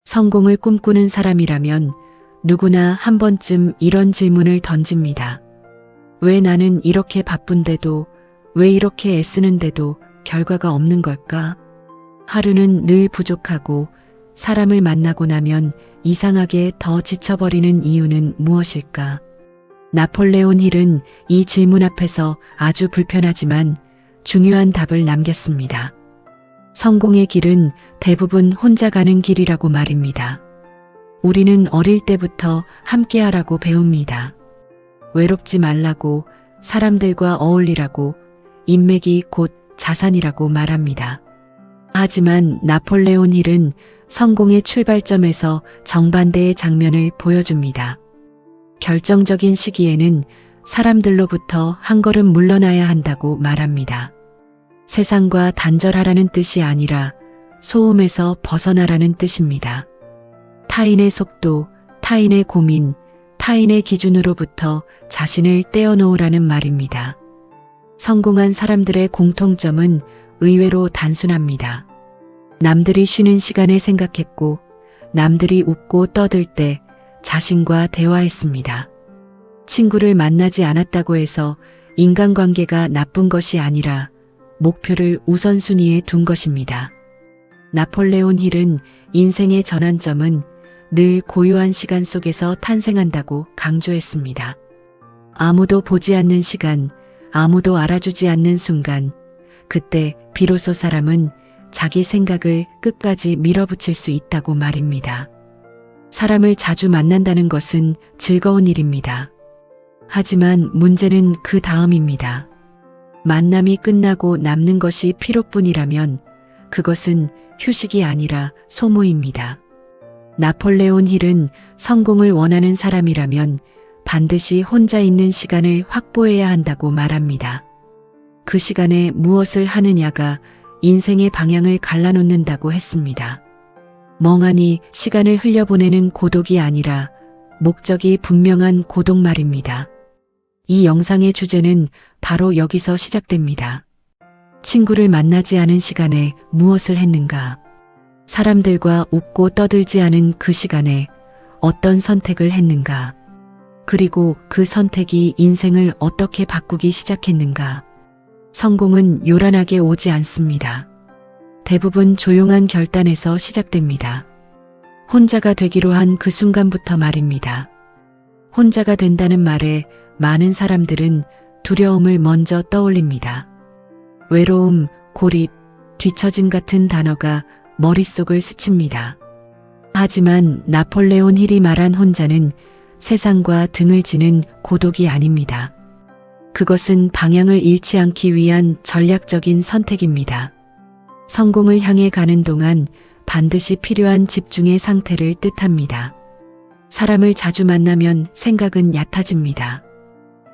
성공을 꿈꾸는 사람이라면 누구나 한 번쯤 이런 질문을 던집니다. 왜 나는 이렇게 바쁜데도, 왜 이렇게 애쓰는데도 결과가 없는 걸까? 하루는 늘 부족하고 사람을 만나고 나면 이상하게 더 지쳐버리는 이유는 무엇일까? 나폴레온 힐은 이 질문 앞에서 아주 불편하지만 중요한 답을 남겼습니다. 성공의 길은 대부분 혼자 가는 길이라고 말입니다. 우리는 어릴 때부터 함께하라고 배웁니다. 외롭지 말라고, 사람들과 어울리라고, 인맥이 곧 자산이라고 말합니다. 하지만 나폴레온 힐은 성공의 출발점에서 정반대의 장면을 보여줍니다. 결정적인 시기에는 사람들로부터 한 걸음 물러나야 한다고 말합니다. 세상과 단절하라는 뜻이 아니라 소음에서 벗어나라는 뜻입니다. 타인의 속도, 타인의 고민, 타인의 기준으로부터 자신을 떼어놓으라는 말입니다. 성공한 사람들의 공통점은 의외로 단순합니다. 남들이 쉬는 시간에 생각했고, 남들이 웃고 떠들 때 자신과 대화했습니다. 친구를 만나지 않았다고 해서 인간관계가 나쁜 것이 아니라 목표를 우선순위에 둔 것입니다. 나폴레온 힐은 인생의 전환점은 늘 고요한 시간 속에서 탄생한다고 강조했습니다. 아무도 보지 않는 시간, 아무도 알아주지 않는 순간, 그때 비로소 사람은 자기 생각을 끝까지 밀어붙일 수 있다고 말입니다. 사람을 자주 만난다는 것은 즐거운 일입니다. 하지만 문제는 그 다음입니다. 만남이 끝나고 남는 것이 피로뿐이라면 그것은 휴식이 아니라 소모입니다. 나폴레온 힐은 성공을 원하는 사람이라면 반드시 혼자 있는 시간을 확보해야 한다고 말합니다. 그 시간에 무엇을 하느냐가 인생의 방향을 갈라놓는다고 했습니다. 멍하니 시간을 흘려보내는 고독이 아니라 목적이 분명한 고독 말입니다. 이 영상의 주제는 바로 여기서 시작됩니다. 친구를 만나지 않은 시간에 무엇을 했는가? 사람들과 웃고 떠들지 않은 그 시간에 어떤 선택을 했는가? 그리고 그 선택이 인생을 어떻게 바꾸기 시작했는가? 성공은 요란하게 오지 않습니다. 대부분 조용한 결단에서 시작됩니다. 혼자가 되기로 한 그 순간부터 말입니다. 혼자가 된다는 말에 많은 사람들은 두려움을 먼저 떠올립니다. 외로움, 고립, 뒤처짐 같은 단어가 머릿속을 스칩니다. 하지만 나폴레온 힐이 말한 혼자는 세상과 등을 지는 고독이 아닙니다. 그것은 방향을 잃지 않기 위한 전략적인 선택입니다. 성공을 향해 가는 동안 반드시 필요한 집중의 상태를 뜻합니다. 사람을 자주 만나면 생각은 얕아집니다.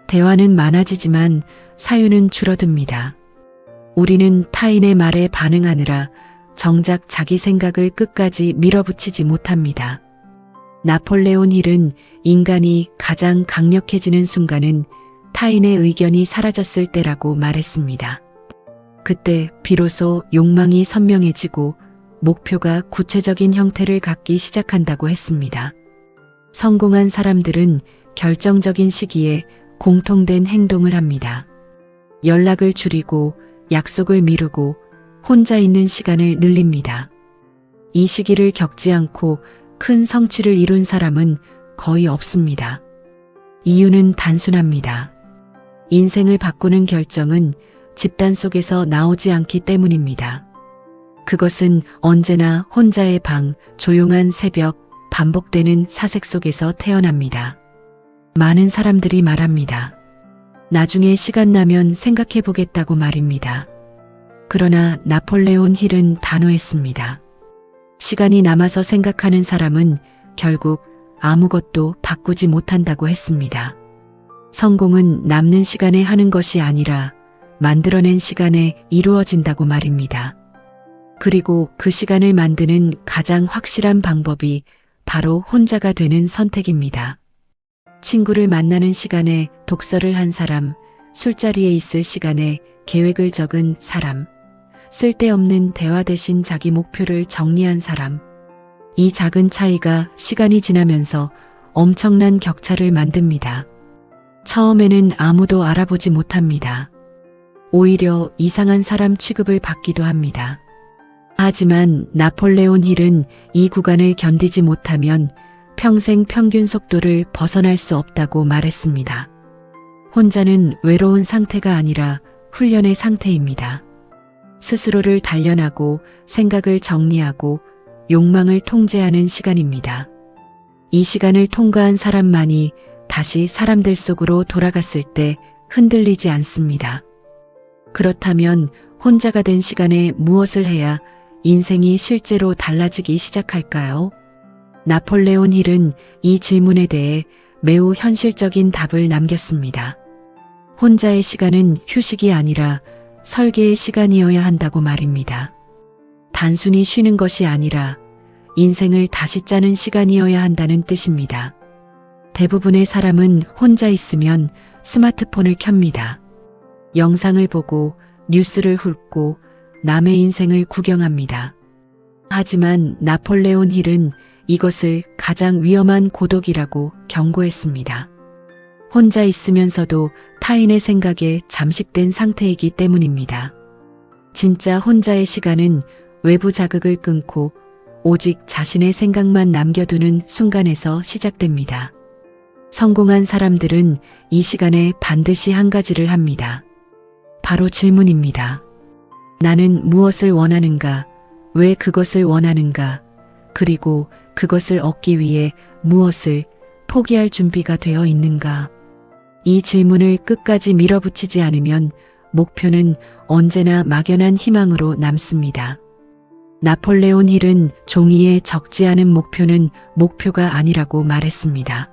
대화는 많아지지만 사유는 줄어듭니다. 우리는 타인의 말에 반응하느라 정작 자기 생각을 끝까지 밀어붙이지 못합니다. 나폴레온 힐은 인간이 가장 강력해지는 순간은 타인의 의견이 사라졌을 때라고 말했습니다. 그때 비로소 욕망이 선명해지고 목표가 구체적인 형태를 갖기 시작한다고 했습니다. 성공한 사람들은 결정적인 시기에 공통된 행동을 합니다. 연락을 줄이고 약속을 미루고 혼자 있는 시간을 늘립니다. 이 시기를 겪지 않고 큰 성취를 이룬 사람은 거의 없습니다. 이유는 단순합니다. 인생을 바꾸는 결정은 집단 속에서 나오지 않기 때문입니다. 그것은 언제나 혼자의 방, 조용한 새벽, 반복되는 사색 속에서 태어납니다. 많은 사람들이 말합니다. 나중에 시간 나면 생각해 보겠다고 말입니다. 그러나 나폴레온 힐은 단호했습니다. 시간이 남아서 생각하는 사람은 결국 아무것도 바꾸지 못한다고 했습니다. 성공은 남는 시간에 하는 것이 아니라 만들어낸 시간에 이루어진다고 말입니다. 그리고 그 시간을 만드는 가장 확실한 방법이 바로 혼자가 되는 선택입니다. 친구를 만나는 시간에 독서를 한 사람, 술자리에 있을 시간에 계획을 적은 사람, 쓸데없는 대화 대신 자기 목표를 정리한 사람, 이 작은 차이가 시간이 지나면서 엄청난 격차를 만듭니다. 처음에는 아무도 알아보지 못합니다. 오히려 이상한 사람 취급을 받기도 합니다. 하지만 나폴레온 힐은 이 구간을 견디지 못하면 평생 평균 속도를 벗어날 수 없다고 말했습니다. 혼자는 외로운 상태가 아니라 훈련의 상태입니다. 스스로를 단련하고 생각을 정리하고 욕망을 통제하는 시간입니다. 이 시간을 통과한 사람만이 다시 사람들 속으로 돌아갔을 때 흔들리지 않습니다. 그렇다면 혼자가 된 시간에 무엇을 해야 인생이 실제로 달라지기 시작할까요? 나폴레온 힐은 이 질문에 대해 매우 현실적인 답을 남겼습니다. 혼자의 시간은 휴식이 아니라 설계의 시간이어야 한다고 말입니다. 단순히 쉬는 것이 아니라 인생을 다시 짜는 시간이어야 한다는 뜻입니다. 대부분의 사람은 혼자 있으면 스마트폰을 켭니다. 영상을 보고 뉴스를 훑고 남의 인생을 구경합니다. 하지만 나폴레온 힐은 이것을 가장 위험한 고독이라고 경고했습니다. 혼자 있으면서도 타인의 생각에 잠식된 상태이기 때문입니다. 진짜 혼자의 시간은 외부 자극을 끊고 오직 자신의 생각만 남겨두는 순간에서 시작됩니다. 성공한 사람들은 이 시간에 반드시 한 가지를 합니다. 바로 질문입니다. 나는 무엇을 원하는가? 왜 그것을 원하는가? 그리고 그것을 얻기 위해 무엇을 포기할 준비가 되어 있는가? 이 질문을 끝까지 밀어붙이지 않으면 목표는 언제나 막연한 희망으로 남습니다. 나폴레온 힐은 종이에 적지 않은 목표는 목표가 아니라고 말했습니다.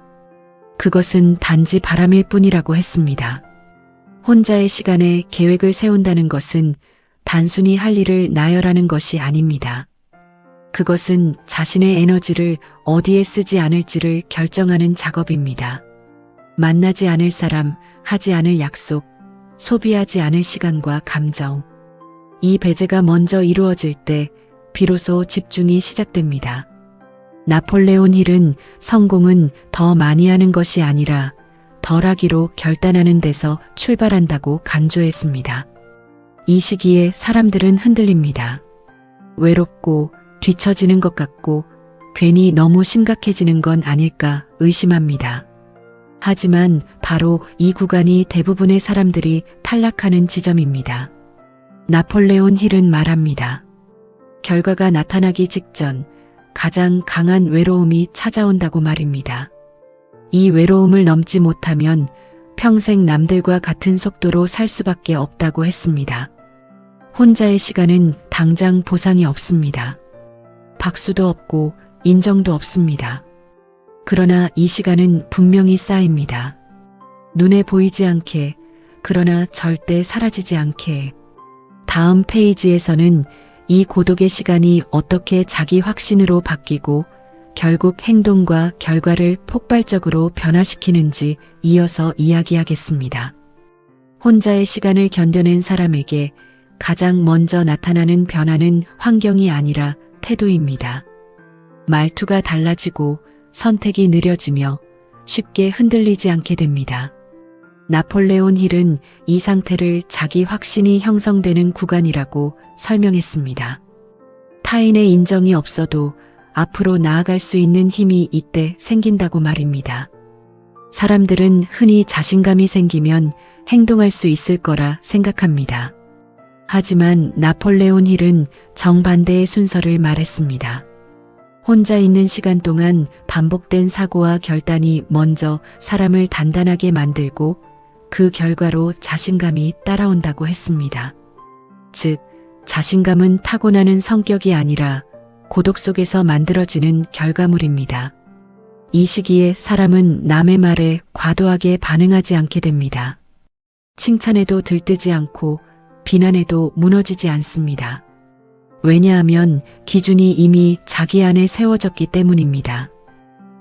그것은 단지 바람일 뿐이라고 했습니다. 혼자의 시간에 계획을 세운다는 것은 단순히 할 일을 나열하는 것이 아닙니다. 그것은 자신의 에너지를 어디에 쓰지 않을지를 결정하는 작업입니다. 만나지 않을 사람, 하지 않을 약속, 소비하지 않을 시간과 감정. 이 배제가 먼저 이루어질 때 비로소 집중이 시작됩니다. 나폴레온 힐은 성공은 더 많이 하는 것이 아니라 덜하기로 결단하는 데서 출발한다고 강조했습니다. 이 시기에 사람들은 흔들립니다. 외롭고 뒤처지는 것 같고 괜히 너무 심각해지는 건 아닐까 의심합니다. 하지만 바로 이 구간이 대부분의 사람들이 탈락하는 지점입니다. 나폴레온 힐은 말합니다. 결과가 나타나기 직전 가장 강한 외로움이 찾아온다고 말입니다. 이 외로움을 넘지 못하면 평생 남들과 같은 속도로 살 수밖에 없다고 했습니다. 혼자의 시간은 당장 보상이 없습니다. 박수도 없고 인정도 없습니다. 그러나 이 시간은 분명히 쌓입니다. 눈에 보이지 않게, 그러나 절대 사라지지 않게. 다음 페이지에서는 이 고독의 시간이 어떻게 자기 확신으로 바뀌고 결국 행동과 결과를 폭발적으로 변화시키는지 이어서 이야기하겠습니다. 혼자의 시간을 견뎌낸 사람에게 가장 먼저 나타나는 변화는 환경이 아니라 태도입니다. 말투가 달라지고 선택이 느려지며 쉽게 흔들리지 않게 됩니다. 나폴레온 힐은 이 상태를 자기 확신이 형성되는 구간이라고 설명했습니다. 타인의 인정이 없어도 앞으로 나아갈 수 있는 힘이 이때 생긴다고 말입니다. 사람들은 흔히 자신감이 생기면 행동할 수 있을 거라 생각합니다. 하지만 나폴레온 힐은 정반대의 순서를 말했습니다. 혼자 있는 시간 동안 반복된 사고와 결단이 먼저 사람을 단단하게 만들고 그 결과로 자신감이 따라온다고 했습니다. 즉, 자신감은 타고나는 성격이 아니라 고독 속에서 만들어지는 결과물입니다. 이 시기에 사람은 남의 말에 과도하게 반응하지 않게 됩니다. 칭찬에도 들뜨지 않고 비난에도 무너지지 않습니다. 왜냐하면 기준이 이미 자기 안에 세워졌기 때문입니다.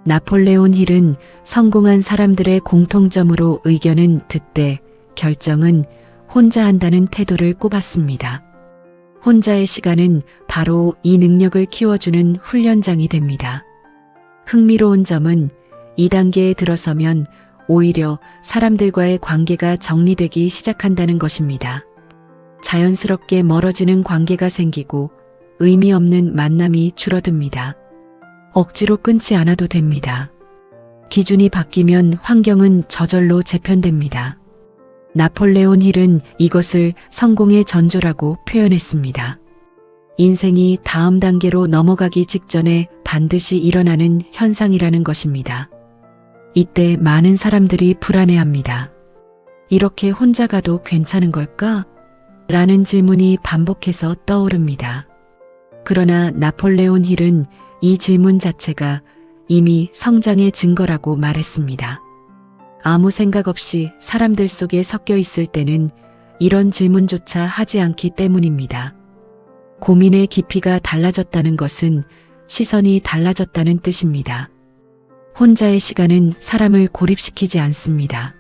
나폴레온 힐은 성공한 사람들의 공통점으로 의견은 듣되 결정은 혼자 한다는 태도를 꼽았습니다. 혼자의 시간은 바로 이 능력을 키워주는 훈련장이 됩니다. 흥미로운 점은 2단계에 들어서면 오히려 사람들과의 관계가 정리되기 시작한다는 것입니다. 자연스럽게 멀어지는 관계가 생기고 의미 없는 만남이 줄어듭니다. 억지로 끊지 않아도 됩니다. 기준이 바뀌면 환경은 저절로 재편됩니다. 나폴레온 힐은 이것을 성공의 전조라고 표현했습니다. 인생이 다음 단계로 넘어가기 직전에 반드시 일어나는 현상이라는 것입니다. 이때 많은 사람들이 불안해합니다. 이렇게 혼자 가도 괜찮은 걸까? 라는 질문이 반복해서 떠오릅니다. 그러나 나폴레온 힐은 이 질문 자체가 이미 성장의 증거라고 말했습니다. 아무 생각 없이 사람들 속에 섞여 있을 때는 이런 질문조차 하지 않기 때문입니다. 고민의 깊이가 달라졌다는 것은 시선이 달라졌다는 뜻입니다. 혼자의 시간은 사람을 고립시키지 않습니다.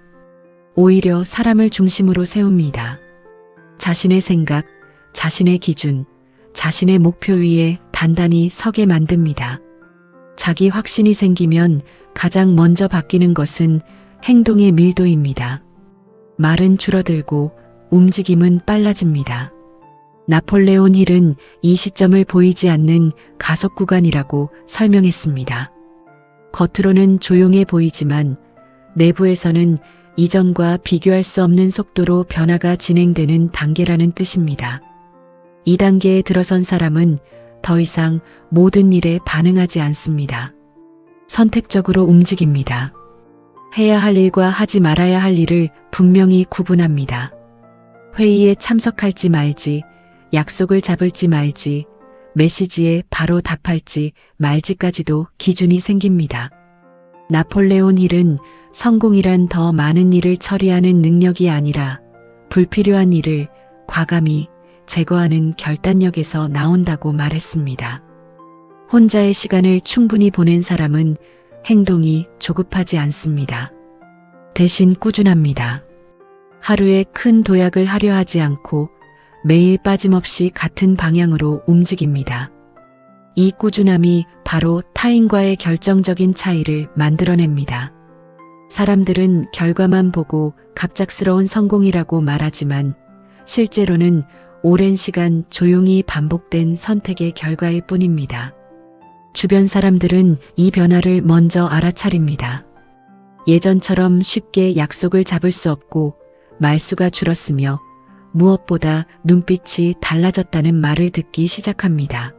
오히려 사람을 중심으로 세웁니다. 자신의 생각, 자신의 기준, 자신의 목표 위에 단단히 서게 만듭니다. 자기 확신이 생기면 가장 먼저 바뀌는 것은 행동의 밀도입니다. 말은 줄어들고 움직임은 빨라집니다. 나폴레온 힐은 이 시점을 보이지 않는 가속 구간이라고 설명했습니다. 겉으로는 조용해 보이지만 내부에서는 이전과 비교할 수 없는 속도로 변화가 진행되는 단계라는 뜻입니다. 이 단계에 들어선 사람은 더 이상 모든 일에 반응하지 않습니다. 선택적으로 움직입니다. 해야 할 일과 하지 말아야 할 일을 분명히 구분합니다. 회의에 참석할지 말지, 약속을 잡을지 말지, 메시지에 바로 답할지 말지까지도 기준이 생깁니다. 나폴레온 힐은 성공이란 더 많은 일을 처리하는 능력이 아니라 불필요한 일을 과감히 제거하는 결단력에서 나온다고 말했습니다. 혼자의 시간을 충분히 보낸 사람은 행동이 조급하지 않습니다. 대신 꾸준합니다. 하루에 큰 도약을 하려 하지 않고 매일 빠짐없이 같은 방향으로 움직입니다. 이 꾸준함이 바로 타인과의 결정적인 차이를 만들어냅니다. 사람들은 결과만 보고 갑작스러운 성공이라고 말하지만 실제로는 오랜 시간 조용히 반복된 선택의 결과일 뿐입니다. 주변 사람들은 이 변화를 먼저 알아차립니다. 예전처럼 쉽게 약속을 잡을 수 없고 말수가 줄었으며 무엇보다 눈빛이 달라졌다는 말을 듣기 시작합니다.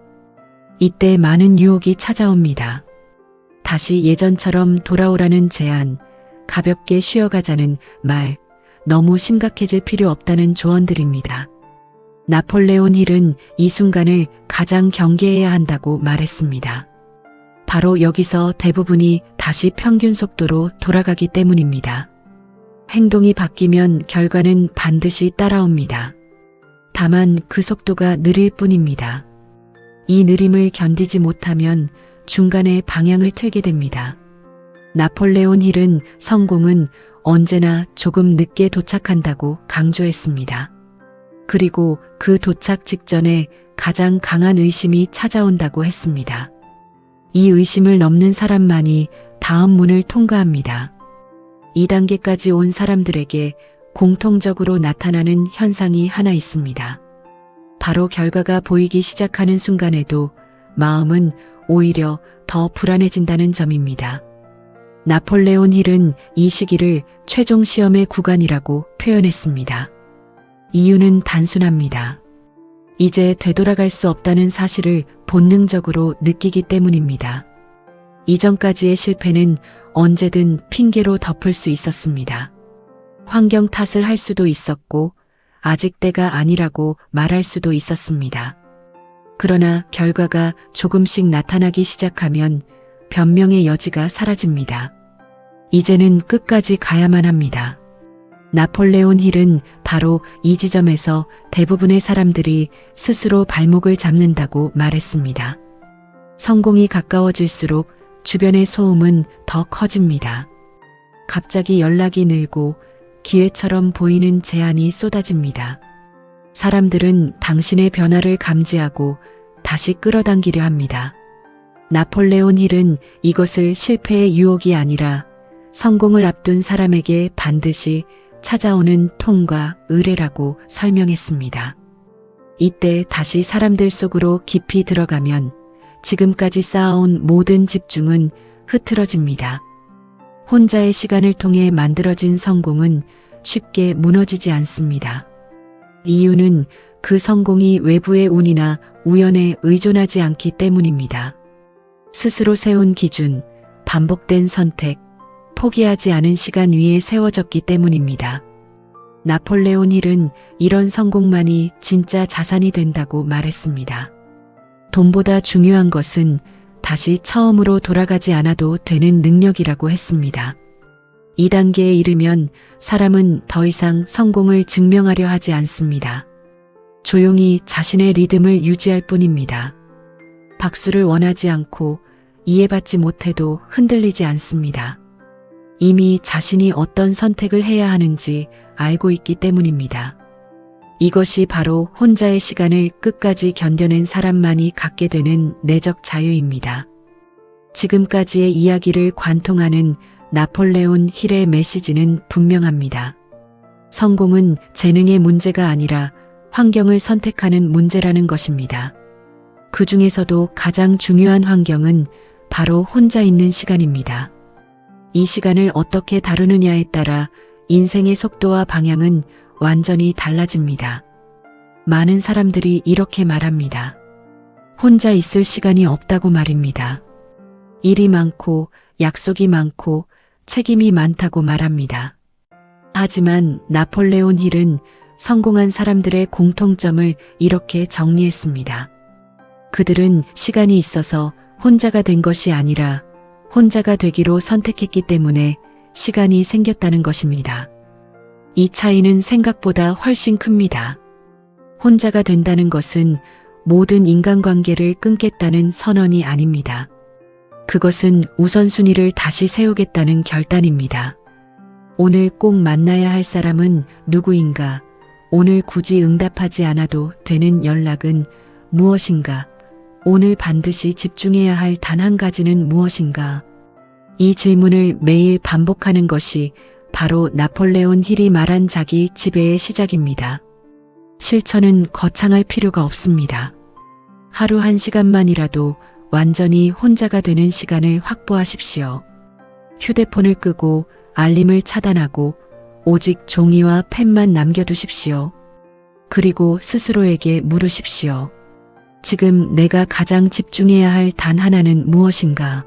이때 많은 유혹이 찾아옵니다. 다시 예전처럼 돌아오라는 제안, 가볍게 쉬어가자는 말, 너무 심각해질 필요 없다는 조언들입니다. 나폴레온 힐은 이 순간을 가장 경계해야 한다고 말했습니다. 바로 여기서 대부분이 다시 평균 속도로 돌아가기 때문입니다. 행동이 바뀌면 결과는 반드시 따라옵니다. 다만 그 속도가 느릴 뿐입니다. 이 느림을 견디지 못하면 중간에 방향을 틀게 됩니다. 나폴레온 힐은 성공은 언제나 조금 늦게 도착한다고 강조했습니다. 그리고 그 도착 직전에 가장 강한 의심이 찾아온다고 했습니다. 이 의심을 넘는 사람만이 다음 문을 통과합니다. 2단계까지 온 사람들에게 공통적으로 나타나는 현상이 하나 있습니다. 바로 결과가 보이기 시작하는 순간에도 마음은 오히려 더 불안해진다는 점입니다. 나폴레온 힐은 이 시기를 최종 시험의 구간이라고 표현했습니다. 이유는 단순합니다. 이제 되돌아갈 수 없다는 사실을 본능적으로 느끼기 때문입니다. 이전까지의 실패는 언제든 핑계로 덮을 수 있었습니다. 환경 탓을 할 수도 있었고 아직 때가 아니라고 말할 수도 있었습니다. 그러나 결과가 조금씩 나타나기 시작하면 변명의 여지가 사라집니다. 이제는 끝까지 가야만 합니다. 나폴레온 힐은 바로 이 지점에서 대부분의 사람들이 스스로 발목을 잡는다고 말했습니다. 성공이 가까워질수록 주변의 소음은 더 커집니다. 갑자기 연락이 늘고 기회처럼 보이는 제안이 쏟아집니다. 사람들은 당신의 변화를 감지하고 다시 끌어당기려 합니다. 나폴레온 힐은 이것을 실패의 유혹이 아니라 성공을 앞둔 사람에게 반드시 찾아오는 통과 의례라고 설명했습니다. 이때 다시 사람들 속으로 깊이 들어가면 지금까지 쌓아온 모든 집중은 흐트러집니다. 혼자의 시간을 통해 만들어진 성공은 쉽게 무너지지 않습니다. 이유는 그 성공이 외부의 운이나 우연에 의존하지 않기 때문입니다. 스스로 세운 기준, 반복된 선택, 포기하지 않은 시간 위에 세워졌기 때문입니다. 나폴레온 힐은 이런 성공만이 진짜 자산이 된다고 말했습니다. 돈보다 중요한 것은 다시 처음으로 돌아가지 않아도 되는 능력이라고 했습니다. 이 단계에 이르면 사람은 더 이상 성공을 증명하려 하지 않습니다. 조용히 자신의 리듬을 유지할 뿐입니다. 박수를 원하지 않고 이해받지 못해도 흔들리지 않습니다. 이미 자신이 어떤 선택을 해야 하는지 알고 있기 때문입니다. 이것이 바로 혼자의 시간을 끝까지 견뎌낸 사람만이 갖게 되는 내적 자유입니다. 지금까지의 이야기를 관통하는 나폴레온 힐의 메시지는 분명합니다. 성공은 재능의 문제가 아니라 환경을 선택하는 문제라는 것입니다. 그 중에서도 가장 중요한 환경은 바로 혼자 있는 시간입니다. 이 시간을 어떻게 다루느냐에 따라 인생의 속도와 방향은 완전히 달라집니다. 많은 사람들이 이렇게 말합니다. 혼자 있을 시간이 없다고 말입니다. 일이 많고 약속이 많고 책임이 많다고 말합니다. 하지만 나폴레온 힐은 성공한 사람들의 공통점을 이렇게 정리했습니다. 그들은 시간이 있어서 혼자가 된 것이 아니라 혼자가 되기로 선택했기 때문에 시간이 생겼다는 것입니다. 이 차이는 생각보다 훨씬 큽니다. 혼자가 된다는 것은 모든 인간관계를 끊겠다는 선언이 아닙니다. 그것은 우선순위를 다시 세우겠다는 결단입니다. 오늘 꼭 만나야 할 사람은 누구인가? 오늘 굳이 응답하지 않아도 되는 연락은 무엇인가? 오늘 반드시 집중해야 할 단 한 가지는 무엇인가? 이 질문을 매일 반복하는 것이 바로 나폴레온 힐이 말한 자기 지배의 시작입니다. 실천은 거창할 필요가 없습니다. 하루 1시간만이라도 완전히 혼자가 되는 시간을 확보하십시오. 휴대폰을 끄고 알림을 차단하고 오직 종이와 펜만 남겨두십시오. 그리고 스스로에게 물으십시오. 지금 내가 가장 집중해야 할 단 하나는 무엇인가?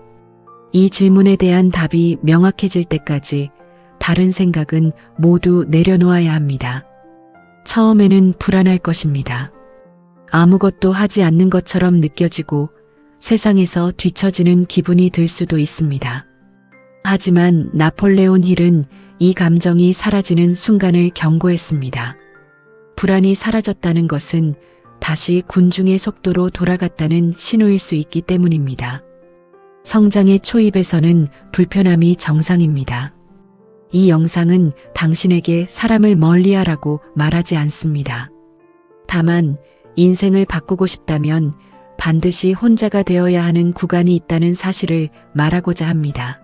이 질문에 대한 답이 명확해질 때까지 다른 생각은 모두 내려놓아야 합니다. 처음에는 불안할 것입니다. 아무것도 하지 않는 것처럼 느껴지고 세상에서 뒤처지는 기분이 들 수도 있습니다. 하지만 나폴레온 힐은 이 감정이 사라지는 순간을 경고했습니다. 불안이 사라졌다는 것은 다시 군중의 속도로 돌아갔다는 신호일 수 있기 때문입니다. 성장의 초입에서는 불편함이 정상입니다. 이 영상은 당신에게 사람을 멀리하라고 말하지 않습니다. 다만 인생을 바꾸고 싶다면 반드시 혼자가 되어야 하는 구간이 있다는 사실을 말하고자 합니다.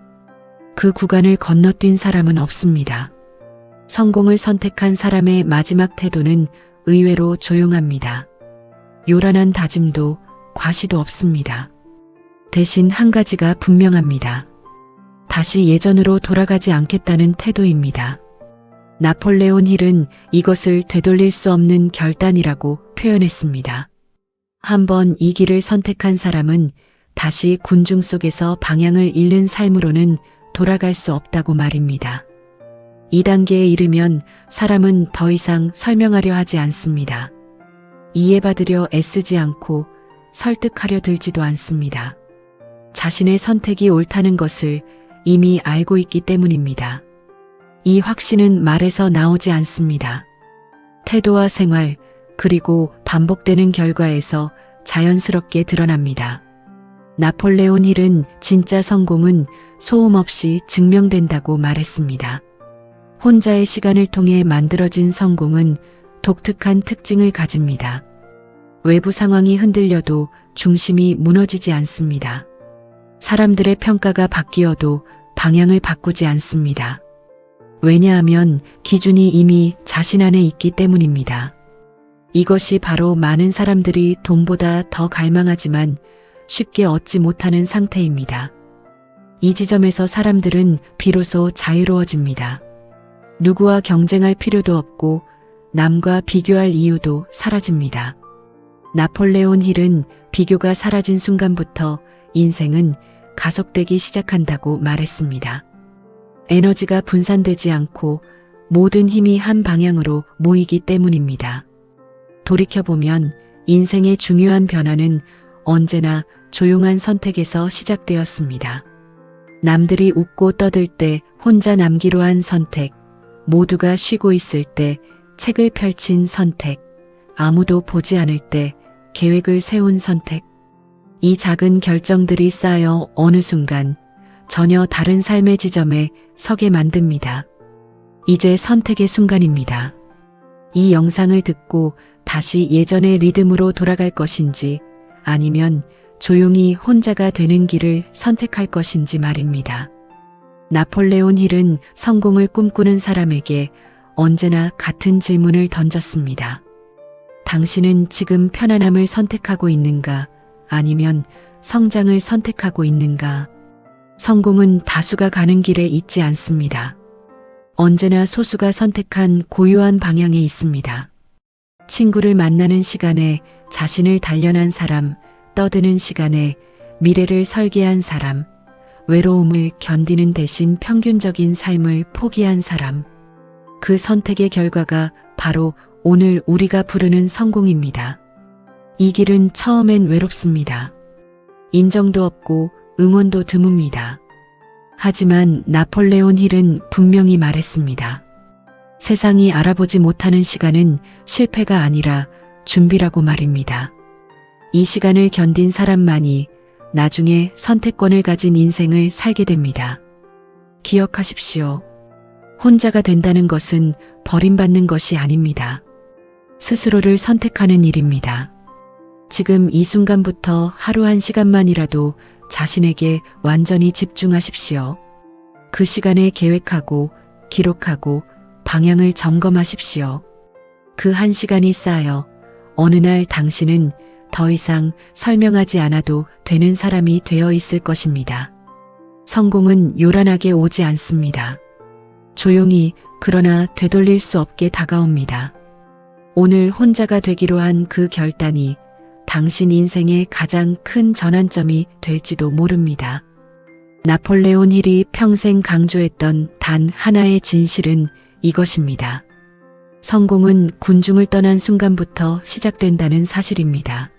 그 구간을 건너뛴 사람은 없습니다. 성공을 선택한 사람의 마지막 태도는 의외로 조용합니다. 요란한 다짐도 과시도 없습니다. 대신 한 가지가 분명합니다. 다시 예전으로 돌아가지 않겠다는 태도입니다. 나폴레온 힐은 이것을 되돌릴 수 없는 결단이라고 표현했습니다. 한번 이 길을 선택한 사람은 다시 군중 속에서 방향을 잃는 삶으로는 돌아갈 수 없다고 말입니다. 이 단계에 이르면 사람은 더 이상 설명하려 하지 않습니다. 이해받으려 애쓰지 않고 설득하려 들지도 않습니다. 자신의 선택이 옳다는 것을 이미 알고 있기 때문입니다. 이 확신은 말에서 나오지 않습니다. 태도와 생활, 그리고 반복되는 결과에서 자연스럽게 드러납니다. 나폴레온 힐은 진짜 성공은 소음 없이 증명된다고 말했습니다. 혼자의 시간을 통해 만들어진 성공은 독특한 특징을 가집니다. 외부 상황이 흔들려도 중심이 무너지지 않습니다. 사람들의 평가가 바뀌어도 방향을 바꾸지 않습니다. 왜냐하면 기준이 이미 자신 안에 있기 때문입니다. 이것이 바로 많은 사람들이 돈보다 더 갈망하지만 쉽게 얻지 못하는 상태입니다. 이 지점에서 사람들은 비로소 자유로워집니다. 누구와 경쟁할 필요도 없고 남과 비교할 이유도 사라집니다. 나폴레온 힐은 비교가 사라진 순간부터 인생은 가속되기 시작한다고 말했습니다. 에너지가 분산되지 않고 모든 힘이 한 방향으로 모이기 때문입니다. 돌이켜보면 인생의 중요한 변화는 언제나 조용한 선택에서 시작되었습니다. 남들이 웃고 떠들 때 혼자 남기로 한 선택, 모두가 쉬고 있을 때 책을 펼친 선택, 아무도 보지 않을 때 계획을 세운 선택. 이 작은 결정들이 쌓여 어느 순간 전혀 다른 삶의 지점에 서게 만듭니다. 이제 선택의 순간입니다. 이 영상을 듣고 다시 예전의 리듬으로 돌아갈 것인지 아니면 조용히 혼자가 되는 길을 선택할 것인지 말입니다. 나폴레온 힐은 성공을 꿈꾸는 사람에게 언제나 같은 질문을 던졌습니다. 당신은 지금 편안함을 선택하고 있는가? 아니면 성장을 선택하고 있는가? 성공은 다수가 가는 길에 있지 않습니다. 언제나 소수가 선택한 고유한 방향에 있습니다. 친구를 만나는 시간에 자신을 단련한 사람, 떠드는 시간에 미래를 설계한 사람, 외로움을 견디는 대신 평균적인 삶을 포기한 사람. 그 선택의 결과가 바로 오늘 우리가 부르는 성공입니다. 이 길은 처음엔 외롭습니다. 인정도 없고 응원도 드뭅니다. 하지만 나폴레온 힐은 분명히 말했습니다. 세상이 알아보지 못하는 시간은 실패가 아니라 준비라고 말입니다. 이 시간을 견딘 사람만이 나중에 선택권을 가진 인생을 살게 됩니다. 기억하십시오. 혼자가 된다는 것은 버림받는 것이 아닙니다. 스스로를 선택하는 일입니다. 지금 이 순간부터 하루 한 시간만이라도 자신에게 완전히 집중하십시오. 그 시간에 계획하고 기록하고 방향을 점검하십시오. 그 한 시간이 쌓여 어느 날 당신은 더 이상 설명하지 않아도 되는 사람이 되어 있을 것입니다. 성공은 요란하게 오지 않습니다. 조용히 그러나 되돌릴 수 없게 다가옵니다. 오늘 혼자가 되기로 한 그 결단이 당신 인생의 가장 큰 전환점이 될지도 모릅니다. 나폴레온 힐이 평생 강조했던 단 하나의 진실은 이것입니다. 성공은 군중을 떠난 순간부터 시작된다는 사실입니다.